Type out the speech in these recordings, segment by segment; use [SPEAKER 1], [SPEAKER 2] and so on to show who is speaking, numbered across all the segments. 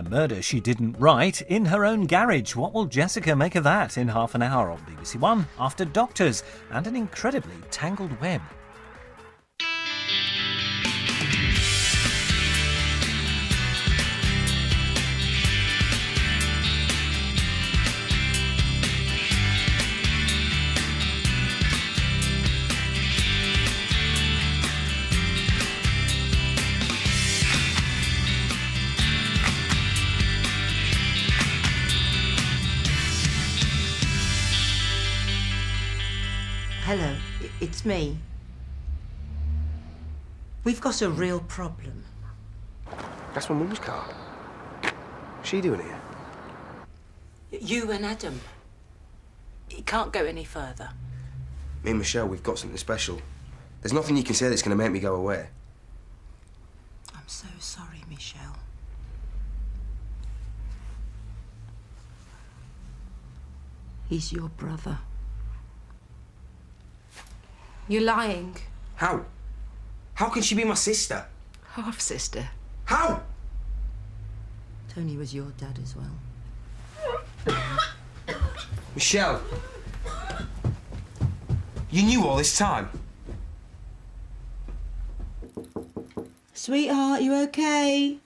[SPEAKER 1] A murder she didn't write in her own garage. What will Jessica make of that in half an hour on BBC1 after Doctors and an incredibly tangled web?
[SPEAKER 2] Hello, it's me. We've got a real problem.
[SPEAKER 3] That's my mum's car. What's she doing here?
[SPEAKER 2] You and Adam. It can't go any further.
[SPEAKER 3] Me and Michelle, we've got something special. There's nothing you can say that's going to make me go away.
[SPEAKER 2] I'm so sorry, Michelle. He's your brother.
[SPEAKER 4] You're lying.
[SPEAKER 3] How? How can she be my sister?
[SPEAKER 4] Half-sister.
[SPEAKER 3] How?
[SPEAKER 2] Tony was your dad as well.
[SPEAKER 3] Michelle. You knew all this time?
[SPEAKER 2] Sweetheart, you okay?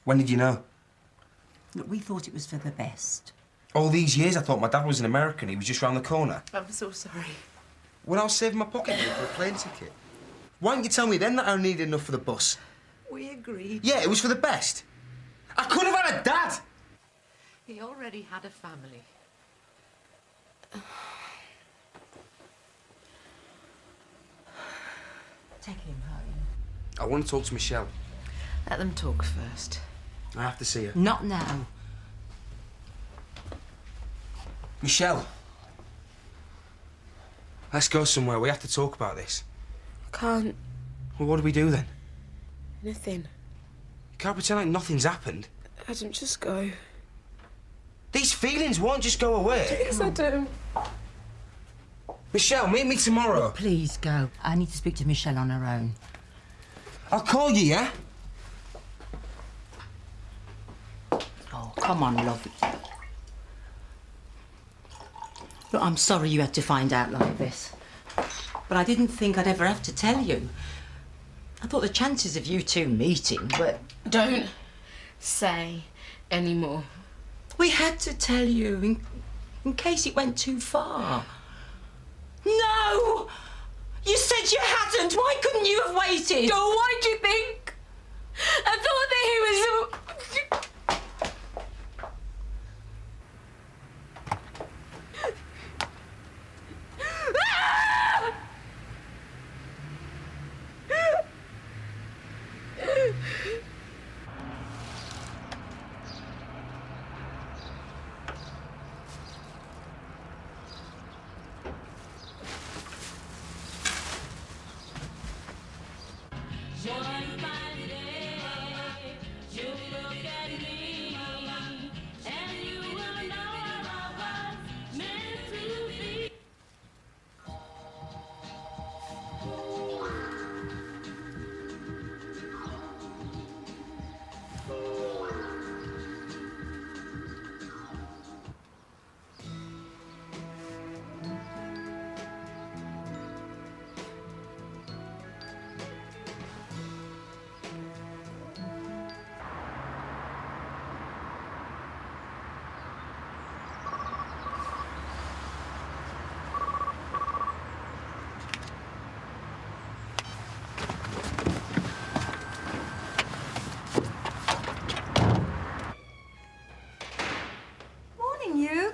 [SPEAKER 3] When did you know?
[SPEAKER 2] Look, we thought it was for the best.
[SPEAKER 3] All these years I thought my dad was an American. He was just round the corner.
[SPEAKER 4] I'm so sorry.
[SPEAKER 3] When I was saving my pocket money for a plane ticket. Why didn't you tell me then that I needed enough for the bus?
[SPEAKER 4] We agreed.
[SPEAKER 3] Yeah, it was for the best. I could have had a dad!
[SPEAKER 4] He already had a family.
[SPEAKER 2] Take him home.
[SPEAKER 3] I want to talk to Michelle.
[SPEAKER 4] Let them talk first.
[SPEAKER 3] I have to see her.
[SPEAKER 2] Not now.
[SPEAKER 3] Michelle. Let's go somewhere. We have to talk about this.
[SPEAKER 4] I can't.
[SPEAKER 3] Well, what do we do then?
[SPEAKER 4] Nothing.
[SPEAKER 3] You can't pretend like nothing's happened.
[SPEAKER 4] Adam, just go.
[SPEAKER 3] These feelings won't just go away.
[SPEAKER 4] Yes, I do.
[SPEAKER 3] Michelle, meet me tomorrow.
[SPEAKER 2] Please go. I need to speak to Michelle on her own.
[SPEAKER 3] I'll call you, yeah?
[SPEAKER 2] Oh, come on, love. Look, I'm sorry you had to find out like this. But I didn't think I'd ever have to tell you. I thought the chances of you two meeting were...
[SPEAKER 4] Don't say any more.
[SPEAKER 2] We had to tell you in case it went too far. No! You said you hadn't. Why couldn't you have waited?
[SPEAKER 4] Oh, why'd you think? I thought that he was...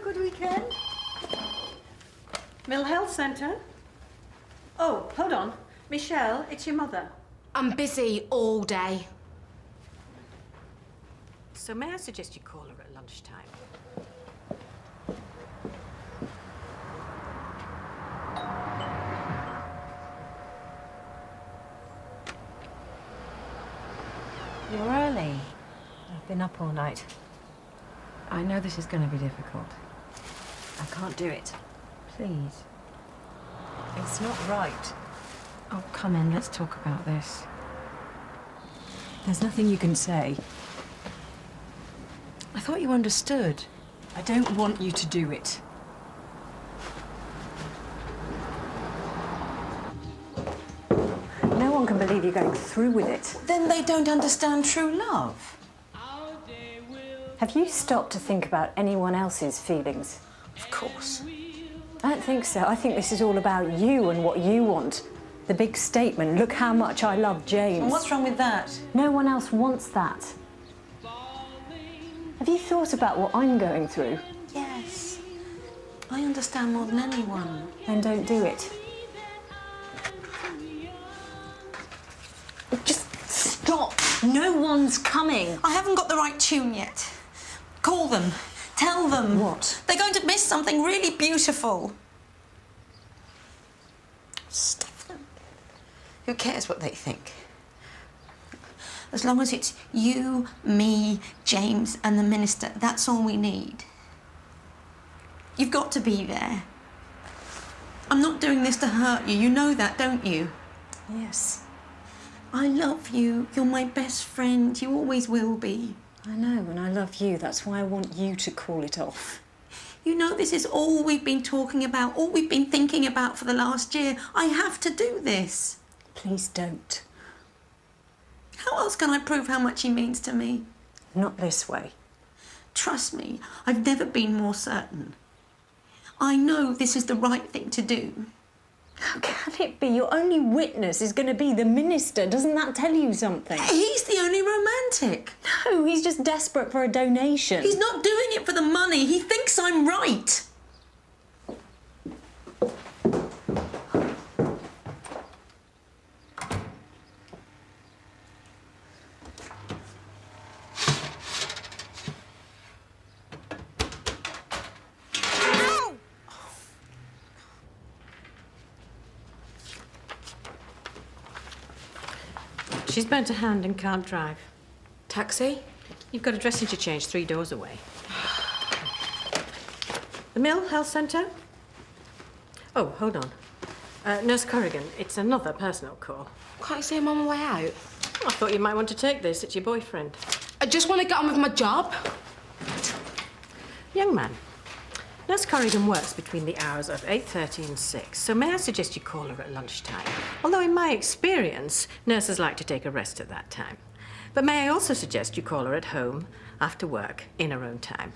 [SPEAKER 5] Good weekend. Mill Health Centre. Oh, hold on. Michelle, it's your mother.
[SPEAKER 4] I'm busy all day.
[SPEAKER 5] So may I suggest you call her at lunchtime?
[SPEAKER 6] You're early. I've been up all night. I know this is going to be difficult. I can't do it. Please. It's not right. Oh, come in. Let's talk about this. There's nothing you can say. I thought you understood.
[SPEAKER 5] I don't want you to do it.
[SPEAKER 6] No one can believe you're going through with it.
[SPEAKER 2] Then they don't understand true love.
[SPEAKER 6] Have you stopped to think about anyone else's feelings?
[SPEAKER 2] Of course.
[SPEAKER 6] I don't think so. I think this is all about you and what you want. The big statement, look how much I love James.
[SPEAKER 2] And what's wrong with that?
[SPEAKER 6] No one else wants that. Have you thought about what I'm going through?
[SPEAKER 2] Yes. I understand more than anyone.
[SPEAKER 6] Then don't do it.
[SPEAKER 2] Just stop.
[SPEAKER 6] No one's coming.
[SPEAKER 2] I haven't got the right tune yet. Call them. Tell them.
[SPEAKER 6] What?
[SPEAKER 2] They're going to miss something really beautiful. Stuff them. Who cares what they think? As long as it's you, me, James and the minister, that's all we need. You've got to be there. I'm not doing this to hurt you. You know that, don't you?
[SPEAKER 6] Yes,
[SPEAKER 2] I love you. You're my best friend. You always will be.
[SPEAKER 6] I know, and I love you. That's why I want you to call it off.
[SPEAKER 2] You know this is all we've been talking about, all we've been thinking about for the last year. I have to do this.
[SPEAKER 6] Please don't.
[SPEAKER 2] How else can I prove how much he means to me?
[SPEAKER 6] Not this way.
[SPEAKER 2] Trust me, I've never been more certain. I know this is the right thing to do.
[SPEAKER 6] How can it be? Your only witness is going to be the minister. Doesn't that tell you something?
[SPEAKER 2] He's the only romantic.
[SPEAKER 6] No, he's just desperate for a donation.
[SPEAKER 2] He's not doing it for the money. He thinks I'm right.
[SPEAKER 5] She's bent a hand and can't drive.
[SPEAKER 4] Taxi?
[SPEAKER 5] You've got a dressing to change 3 doors away. The Mill Health Centre? Oh, hold on. Nurse Corrigan, it's another personal call.
[SPEAKER 4] Can't you see I'm on my way out?
[SPEAKER 5] I thought you might want to take this. It's your boyfriend.
[SPEAKER 4] I just want to get on with my job.
[SPEAKER 5] Young man, Nurse Corrigan works between the hours of 8:30 and 6, so may I suggest you call her at lunchtime? Although in my experience, nurses like to take a rest at that time. But may I also suggest you call her at home, after work, in her own time?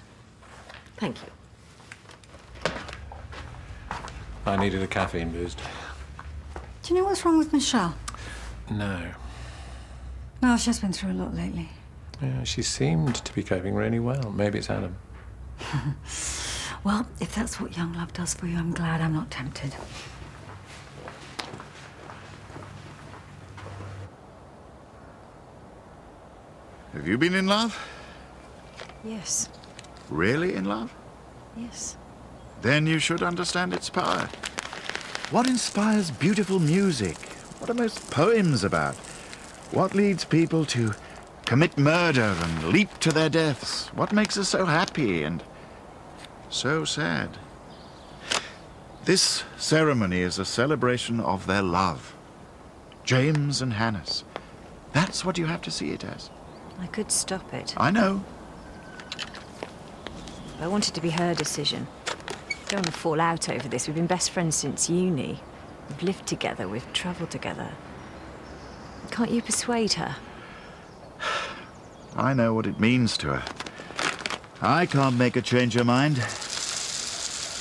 [SPEAKER 5] Thank you.
[SPEAKER 7] I needed a caffeine boost.
[SPEAKER 8] Do you know what's wrong with Michelle?
[SPEAKER 7] No.
[SPEAKER 8] Well, she's been through a lot lately.
[SPEAKER 7] Yeah, she seemed to be coping really well. Maybe it's Adam.
[SPEAKER 8] Well, if that's what young love does for you, I'm glad I'm not tempted.
[SPEAKER 9] Have you been in love?
[SPEAKER 6] Yes,
[SPEAKER 9] Really in love?
[SPEAKER 6] yes.
[SPEAKER 9] Then you should understand its power. What inspires beautiful music? What are most poems about? What leads people to commit murder and leap to their deaths? What makes us so happy and so sad? This ceremony is a celebration of their love. James and Hannah's. That's what you have to see it as.
[SPEAKER 6] I could stop it.
[SPEAKER 9] I know.
[SPEAKER 6] I want it to be her decision. Don't want to fall out over this. We've been best friends since uni. We've lived together, we've travelled together. Can't you persuade her?
[SPEAKER 9] I know what it means to her. I can't make her change her mind.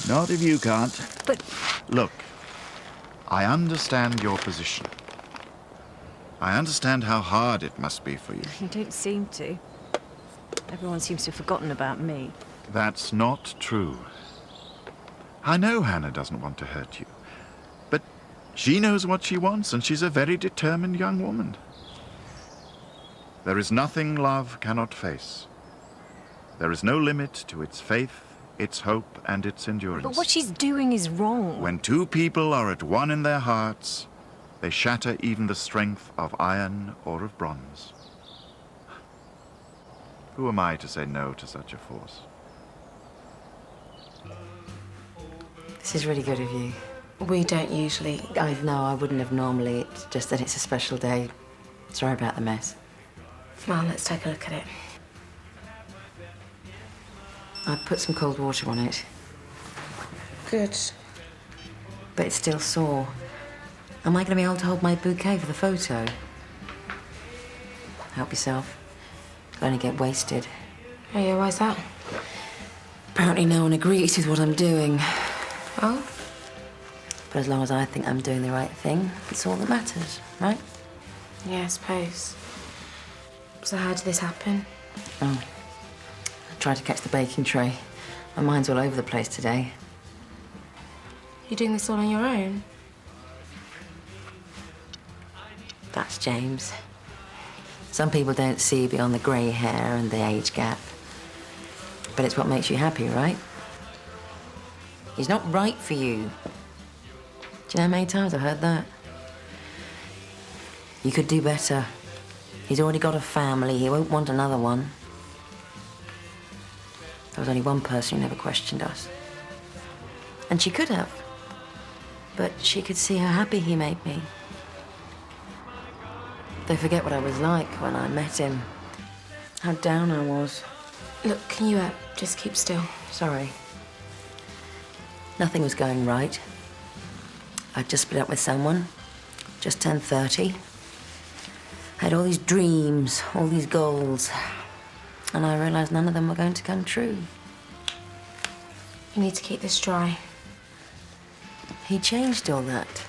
[SPEAKER 9] Not if you can't.
[SPEAKER 6] But
[SPEAKER 9] Look, I understand your position. I understand how hard it must be for you.
[SPEAKER 6] you don't seem to. Everyone seems to have forgotten about me.
[SPEAKER 9] That's not true. I know Hannah doesn't want to hurt you, but she knows what she wants, and she's a very determined young woman. There is nothing love cannot face. There is no limit to its faith, its hope, and its endurance.
[SPEAKER 6] But what she's doing is wrong.
[SPEAKER 9] When two people are at one in their hearts, they shatter even the strength of iron or of bronze. Who am I to say no to such a force?
[SPEAKER 2] This is really good of you.
[SPEAKER 4] We don't usually.
[SPEAKER 2] I know I wouldn't have normally. It's just that it's a special day. Sorry about the mess.
[SPEAKER 4] Come on, let's take a look at it.
[SPEAKER 6] I put some cold water on it.
[SPEAKER 2] Good.
[SPEAKER 6] But it's still sore. Am I going to be able to hold my bouquet for the photo? Help yourself. I'll only get wasted.
[SPEAKER 2] Oh, yeah, why's that?
[SPEAKER 6] Apparently no one agrees with what I'm doing.
[SPEAKER 2] Oh?
[SPEAKER 6] But as long as I think I'm doing the right thing, it's all that matters, right?
[SPEAKER 2] Yeah, I suppose. So how did this happen?
[SPEAKER 6] Oh. I tried to catch the baking tray. My mind's all over the place today.
[SPEAKER 2] You're doing this all on your own?
[SPEAKER 6] That's James. Some people don't see beyond the grey hair and the age gap. But it's what makes you happy, right? He's not right for you. Do you know how many times I've heard that? You could do better. He's already got a family. He won't want another one. There was only one person who never questioned us. And she could have. But she could see how happy he made me. They forget what I was like when I met him. How down I was.
[SPEAKER 2] Look, can you just keep still?
[SPEAKER 6] Sorry. Nothing was going right. I'd just split up with someone. Just turned 30. I had all these dreams, all these goals. And I realised none of them were going to come true.
[SPEAKER 2] You need to keep this dry.
[SPEAKER 6] He changed all that.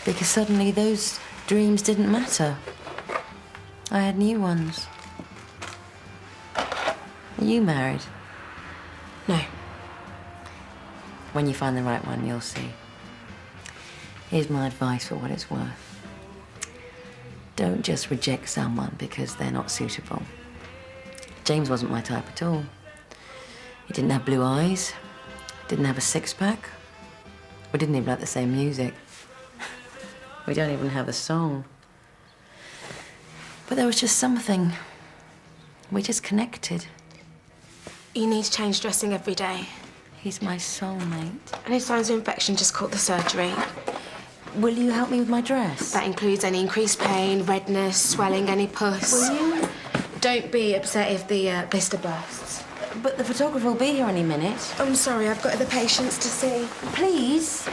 [SPEAKER 6] Because suddenly those dreams didn't matter. I had new ones. Are you married?
[SPEAKER 2] No.
[SPEAKER 6] When you find the right one, you'll see. Here's my advice for what it's worth. Don't just reject someone because they're not suitable. James wasn't my type at all. He didn't have blue eyes, didn't have a six-pack. We didn't even like the same music. We don't even have a song. But there was just something. We just connected.
[SPEAKER 2] You need to change dressing every day.
[SPEAKER 6] He's my soulmate.
[SPEAKER 2] Any signs of infection, just call the surgery.
[SPEAKER 6] Will you help me with my dress?
[SPEAKER 2] That includes any increased pain, redness, swelling, any pus.
[SPEAKER 6] Will you?
[SPEAKER 2] Don't be upset if the blister bursts.
[SPEAKER 6] But the photographer will be here any minute.
[SPEAKER 2] I'm sorry, I've got other patients to see.
[SPEAKER 6] Please?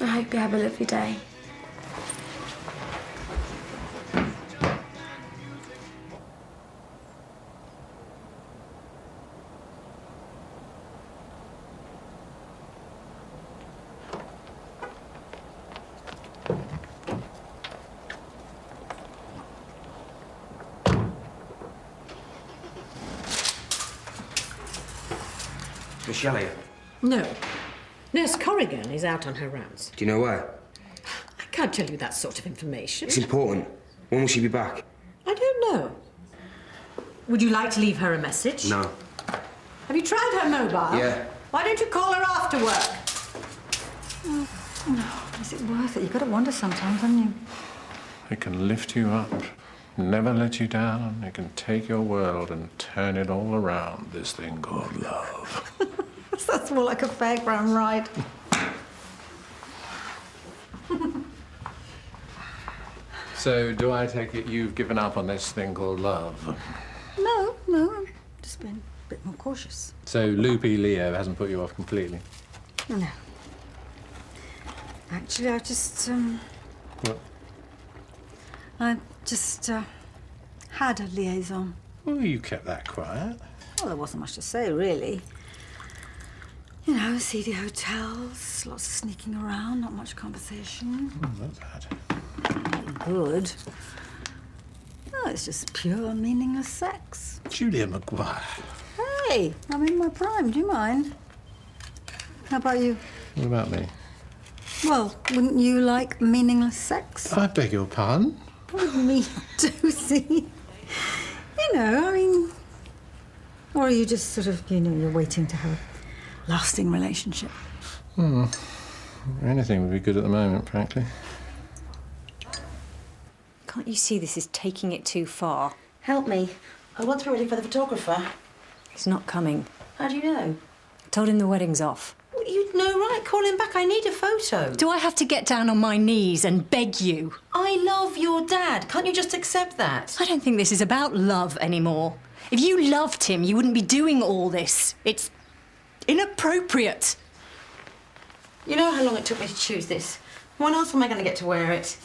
[SPEAKER 2] I hope you have a lovely day.
[SPEAKER 10] Michelle here?
[SPEAKER 5] No. Nurse Corrigan is out on her rounds.
[SPEAKER 10] Do you know where?
[SPEAKER 5] I can't tell you that sort of information.
[SPEAKER 10] It's important. When will she be back?
[SPEAKER 5] I don't know. Would you like to leave her a message?
[SPEAKER 10] No.
[SPEAKER 5] Have you tried her mobile?
[SPEAKER 10] Yeah.
[SPEAKER 5] Why don't you call her after work?
[SPEAKER 8] Oh, no. Is it worth it? You've got to wonder sometimes, haven't you?
[SPEAKER 7] It can lift you up, never let you down. It can take your world and turn it all around, this thing called love.
[SPEAKER 8] That's more like a fairground ride.
[SPEAKER 7] So, do I take it you've given up on this thing called love?
[SPEAKER 8] No, I'm just being a bit more cautious.
[SPEAKER 7] So, Loopy Leo hasn't put you off completely?
[SPEAKER 8] No. Actually, I just,
[SPEAKER 7] What?
[SPEAKER 8] I just, had a liaison.
[SPEAKER 7] Well, you kept that quiet.
[SPEAKER 8] Well, there wasn't much to say, really. You know, seedy hotels, lots of sneaking around, not much conversation.
[SPEAKER 7] Not bad.
[SPEAKER 8] Good. No, it's just pure, meaningless sex.
[SPEAKER 7] Julia Maguire.
[SPEAKER 8] Hey, I'm in my prime. Do you mind? How about you?
[SPEAKER 7] What about me?
[SPEAKER 8] Well, wouldn't you like meaningless sex?
[SPEAKER 7] I beg your pardon?
[SPEAKER 8] Me too, see? You know, I mean... Or are you just sort of, you know, you're waiting to have a lasting relationship?
[SPEAKER 7] Anything would be good at the moment, frankly.
[SPEAKER 11] Can't you see this is taking it too far?
[SPEAKER 6] Help me. I want to be ready for the photographer.
[SPEAKER 11] He's not coming.
[SPEAKER 6] How do you know?
[SPEAKER 11] I told him the wedding's off.
[SPEAKER 5] Well, you'd no right. Call him back. I need a photo.
[SPEAKER 6] Do I have to get down on my knees and beg you?
[SPEAKER 5] I love your dad. Can't you just accept that?
[SPEAKER 6] I don't think this is about love anymore. If you loved him, you wouldn't be doing all this. It's inappropriate.
[SPEAKER 2] You know how long it took me to choose this? When else am I going to get to wear it?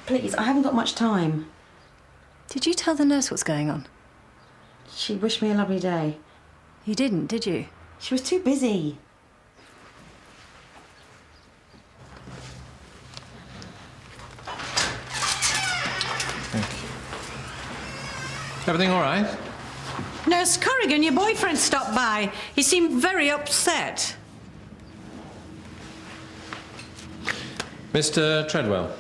[SPEAKER 2] Please, I haven't got much time.
[SPEAKER 6] Did you tell the nurse what's going on?
[SPEAKER 2] She wished me a lovely day.
[SPEAKER 6] You didn't, did you?
[SPEAKER 2] She was too busy.
[SPEAKER 1] Everything all right?
[SPEAKER 5] Nurse Corrigan, your boyfriend stopped by. He seemed very upset.
[SPEAKER 1] Mr. Treadwell.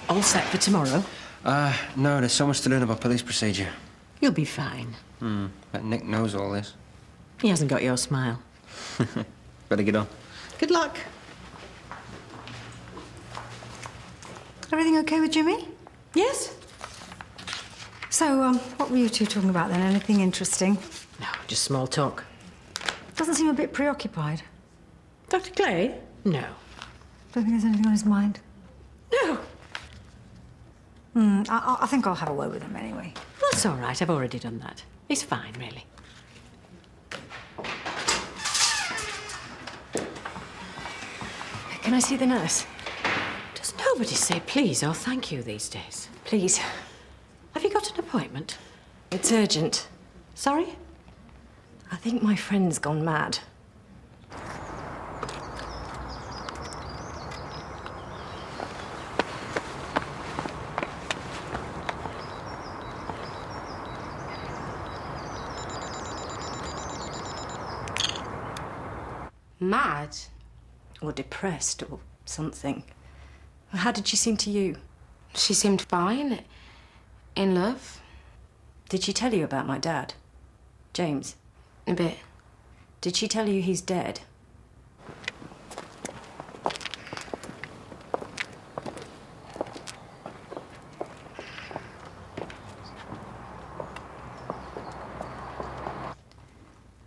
[SPEAKER 5] All set for tomorrow?
[SPEAKER 10] No, there's so much to learn about police procedure.
[SPEAKER 5] You'll be fine.
[SPEAKER 10] But Nick knows all this.
[SPEAKER 5] He hasn't got your smile.
[SPEAKER 10] Better get on.
[SPEAKER 5] Good luck.
[SPEAKER 8] Everything okay with Jimmy?
[SPEAKER 5] Yes?
[SPEAKER 8] So, what were you two talking about then? Anything interesting?
[SPEAKER 5] No, just small talk.
[SPEAKER 8] Doesn't seem a bit preoccupied.
[SPEAKER 5] Dr. Clay? No.
[SPEAKER 8] Don't think there's anything on his mind.
[SPEAKER 5] No.
[SPEAKER 8] I think I'll have a word with him anyway.
[SPEAKER 5] That's all right. I've already done that. He's fine, really.
[SPEAKER 6] Can I see the nurse?
[SPEAKER 5] Does nobody say please or thank you these days?
[SPEAKER 6] Please.
[SPEAKER 5] Have you got an appointment?
[SPEAKER 6] It's urgent.
[SPEAKER 5] Sorry?
[SPEAKER 6] I think my friend's gone mad.
[SPEAKER 11] Mad?
[SPEAKER 6] Or depressed or something. How did she seem to you?
[SPEAKER 11] She seemed fine. In love.
[SPEAKER 6] Did she tell you about my dad? James?
[SPEAKER 11] A bit.
[SPEAKER 6] Did she tell you he's dead?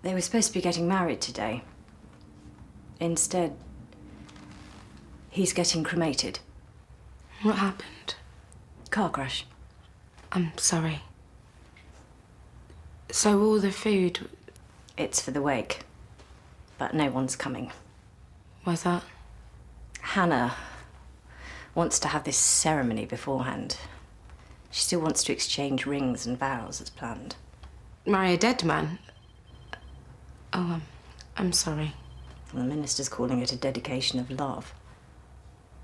[SPEAKER 6] They were supposed to be getting married today. Instead, he's getting cremated.
[SPEAKER 11] What happened?
[SPEAKER 6] Car crash.
[SPEAKER 11] I'm sorry. So all the food...
[SPEAKER 6] It's for the wake. But no one's coming.
[SPEAKER 11] Why's that?
[SPEAKER 6] Hannah wants to have this ceremony beforehand. She still wants to exchange rings and vows as planned.
[SPEAKER 11] Marry a dead man? Oh, I'm sorry.
[SPEAKER 6] Well, the minister's calling it a dedication of love.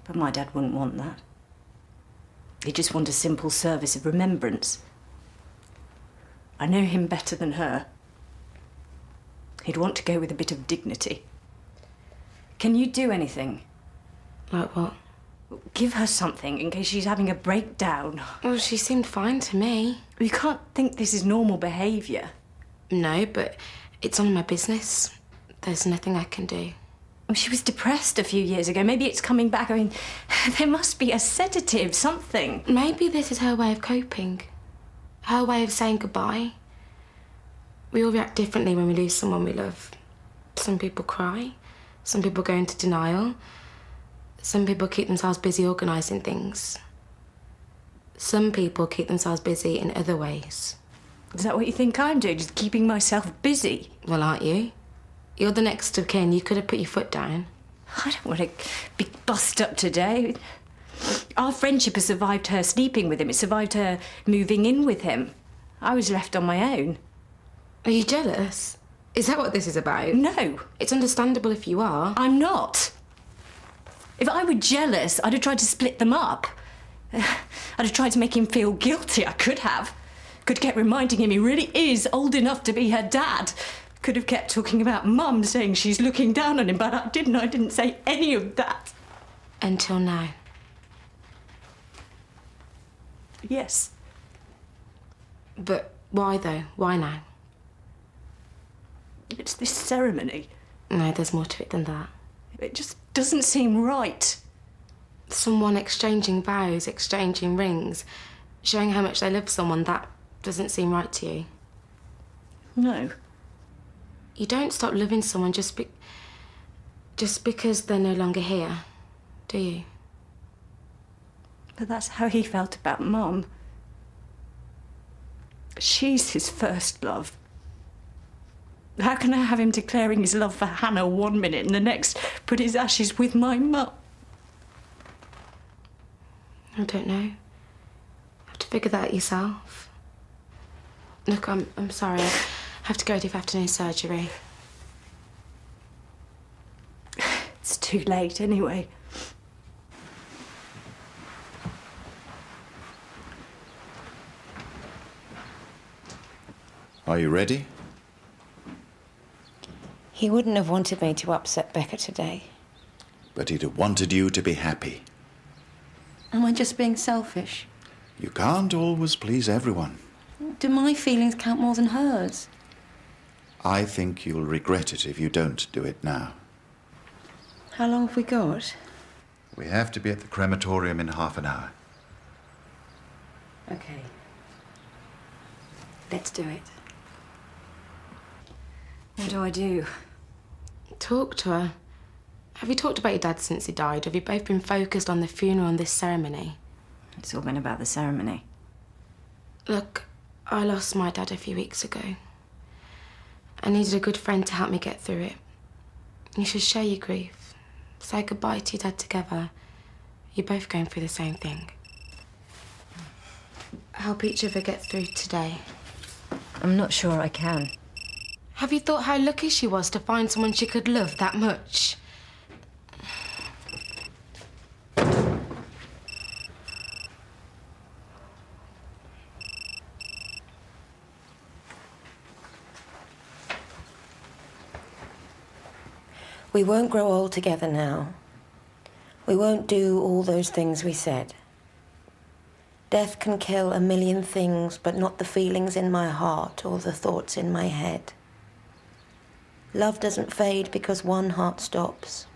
[SPEAKER 6] But my dad wouldn't want that. He'd just want a simple service of remembrance. I know him better than her. He'd want to go with a bit of dignity. Can you do anything?
[SPEAKER 11] Like what?
[SPEAKER 6] Give her something in case she's having a breakdown.
[SPEAKER 11] Well, she seemed fine to me.
[SPEAKER 6] You can't think this is normal behaviour.
[SPEAKER 11] No, but it's none of my business. There's nothing I can do.
[SPEAKER 6] Well, she was depressed a few years ago. Maybe it's coming back. I mean, there must be a sedative, something.
[SPEAKER 11] Maybe this is her way of coping. Her way of saying goodbye. We all react differently when we lose someone we love. Some people cry. Some people go into denial. Some people keep themselves busy organising things. Some people keep themselves busy in other ways.
[SPEAKER 6] Is that what you think I'm doing? Just keeping myself busy?
[SPEAKER 11] Well, aren't you? You're the next of kin. You could have put your foot down.
[SPEAKER 6] I don't want to be bust up today. Our friendship has survived her sleeping with him. It survived her moving in with him. I was left on my own.
[SPEAKER 11] Are you jealous? Is that what this is about?
[SPEAKER 6] No.
[SPEAKER 11] It's understandable if you are.
[SPEAKER 6] I'm not. If I were jealous, I'd have tried to split them up. I'd have tried to make him feel guilty. I could have. Could kept reminding him he really is old enough to be her dad. Could have kept talking about Mum, saying she's looking down on him, but I didn't. I didn't say any of that.
[SPEAKER 11] Until now.
[SPEAKER 6] Yes.
[SPEAKER 11] But why, though? Why now?
[SPEAKER 6] It's this ceremony.
[SPEAKER 11] No, there's more to it than that.
[SPEAKER 6] It just doesn't seem right.
[SPEAKER 11] Someone exchanging vows, exchanging rings, showing how much they love someone, that doesn't seem right to you.
[SPEAKER 5] No.
[SPEAKER 11] You don't stop loving someone just because they're no longer here, do you?
[SPEAKER 5] But that's how he felt about Mum. She's his first love. How can I have him declaring his love for Hannah one minute and the next put his ashes with my mum?
[SPEAKER 11] I don't know. You have to figure that out yourself. Look, I'm sorry. I have to go to afternoon surgery.
[SPEAKER 5] It's too late anyway.
[SPEAKER 9] Are you ready?
[SPEAKER 2] He wouldn't have wanted me to upset Becca today.
[SPEAKER 9] But he'd have wanted you to be happy.
[SPEAKER 2] Am I just being selfish?
[SPEAKER 9] You can't always please everyone.
[SPEAKER 2] Do my feelings count more than hers?
[SPEAKER 9] I think you'll regret it if you don't do it now.
[SPEAKER 2] How long have we got?
[SPEAKER 9] We have to be at the crematorium in half an hour.
[SPEAKER 2] Okay. Let's do it.
[SPEAKER 6] What do I do?
[SPEAKER 11] Talk to her. Have you talked about your dad since he died? Have you both been focused on the funeral and this ceremony?
[SPEAKER 6] It's all been about the ceremony.
[SPEAKER 11] Look, I lost my dad a few weeks ago. I needed a good friend to help me get through it. You should share your grief. Say goodbye to your dad together. You're both going through the same thing. Help each other get through today.
[SPEAKER 6] I'm not sure I can.
[SPEAKER 11] Have you thought how lucky she was to find someone she could love that much?
[SPEAKER 2] We won't grow old together now. We won't do all those things we said. Death can kill a million things, but not the feelings in my heart or the thoughts in my head. Love doesn't fade because one heart stops,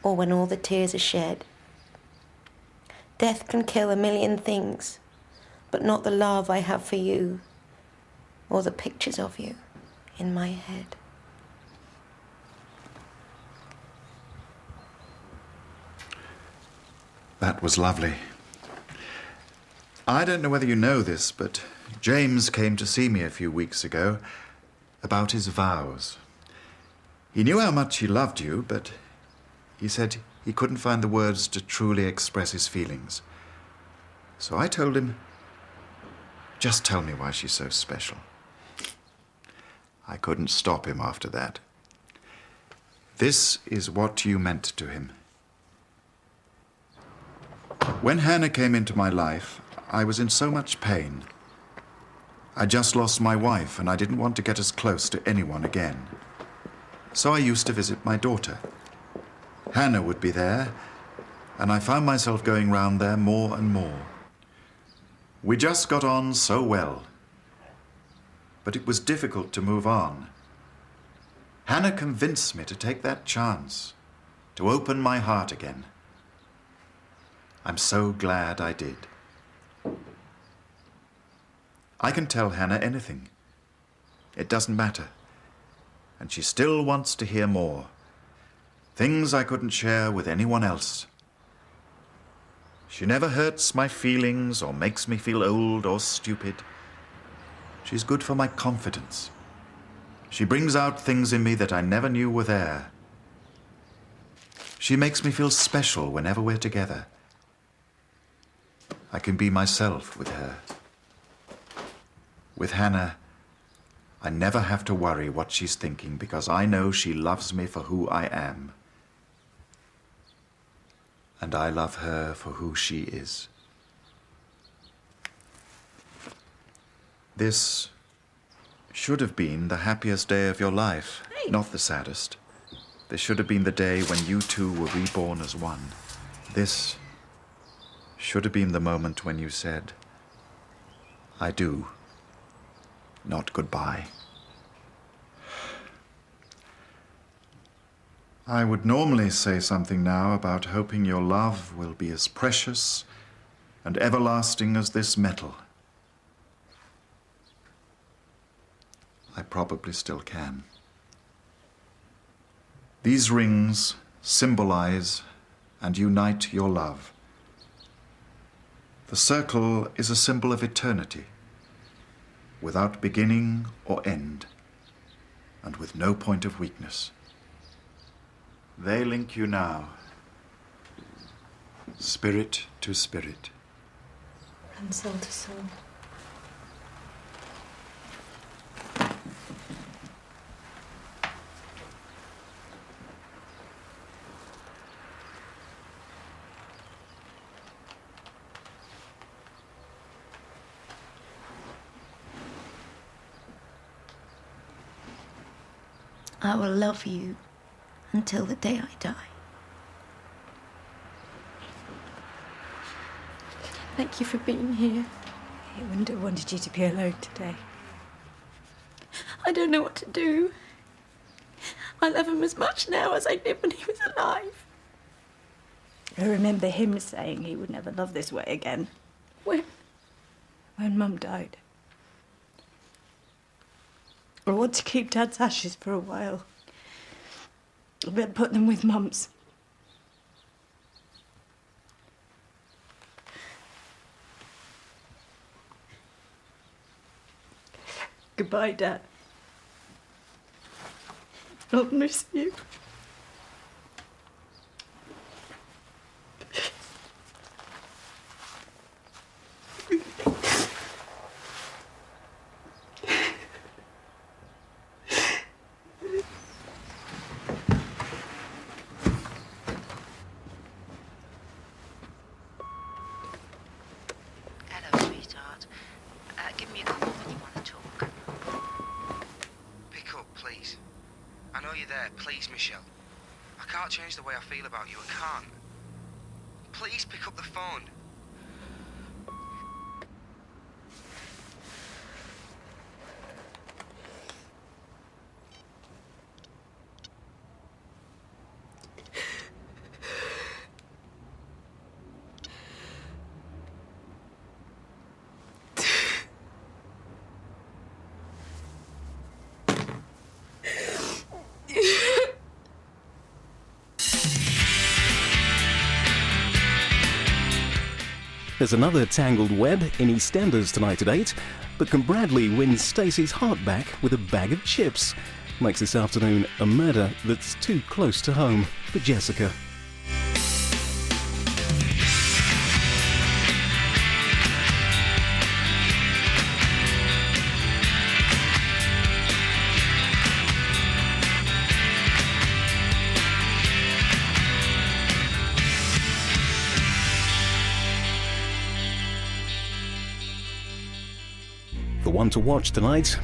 [SPEAKER 2] or when all the tears are shed. Death can kill a million things, but not the love I have for you, or the pictures of you in my head.
[SPEAKER 9] That was lovely. I don't know whether you know this, but James came to see me a few weeks ago about his vows. He knew how much he loved you, but he said he couldn't find the words to truly express his feelings. So I told him, just tell me why she's so special. I couldn't stop him after that. This is what you meant to him. When Hannah came into my life, I was in so much pain. I just lost my wife, and I didn't want to get as close to anyone again. So I used to visit my daughter. Hannah would be there, and I found myself going round there more and more. We just got on so well. But it was difficult to move on. Hannah convinced me to take that chance, to open my heart again. I'm so glad I did. I can tell Hannah anything. It doesn't matter. And she still wants to hear more. Things I couldn't share with anyone else. She never hurts my feelings or makes me feel old or stupid. She's good for my confidence. She brings out things in me that I never knew were there. She makes me feel special whenever we're together. I can be myself with her. With Hannah, I never have to worry what she's thinking because I know she loves me for who I am. And I love her for who she is. This should have been the happiest day of your life, not the saddest. This should have been the day when you two were reborn as one. This should have been the moment when you said, I do, not goodbye. I would normally say something now about hoping your love will be as precious and everlasting as this metal. I probably still can. These rings symbolize and unite your love. The circle is a symbol of eternity, without beginning or end, and with no point of weakness. They link you now, spirit to spirit.
[SPEAKER 6] And soul to soul.
[SPEAKER 2] I will love you until the day I die. Thank you for being here.
[SPEAKER 8] He wouldn't have wanted you to be alone today.
[SPEAKER 2] I don't know what to do. I love him as much now as I did when he was alive.
[SPEAKER 8] I remember him saying he would never love this way again.
[SPEAKER 2] When?
[SPEAKER 8] When Mum died. I want to keep Dad's ashes for a while. Then put them with Mum's. Goodbye, Dad. I'll miss you.
[SPEAKER 12] Hello, sweetheart. Give me a call when you want to talk.
[SPEAKER 3] Pick up, please. I know you're there. Please, Michelle. I can't change the way I feel about you. I can't. Please pick up the phone.
[SPEAKER 1] There's another tangled web in EastEnders tonight at 8, but can Bradley win Stacey's heart back with a bag of chips? Makes this afternoon a murder that's too close to home for Jessica. The one to watch tonight,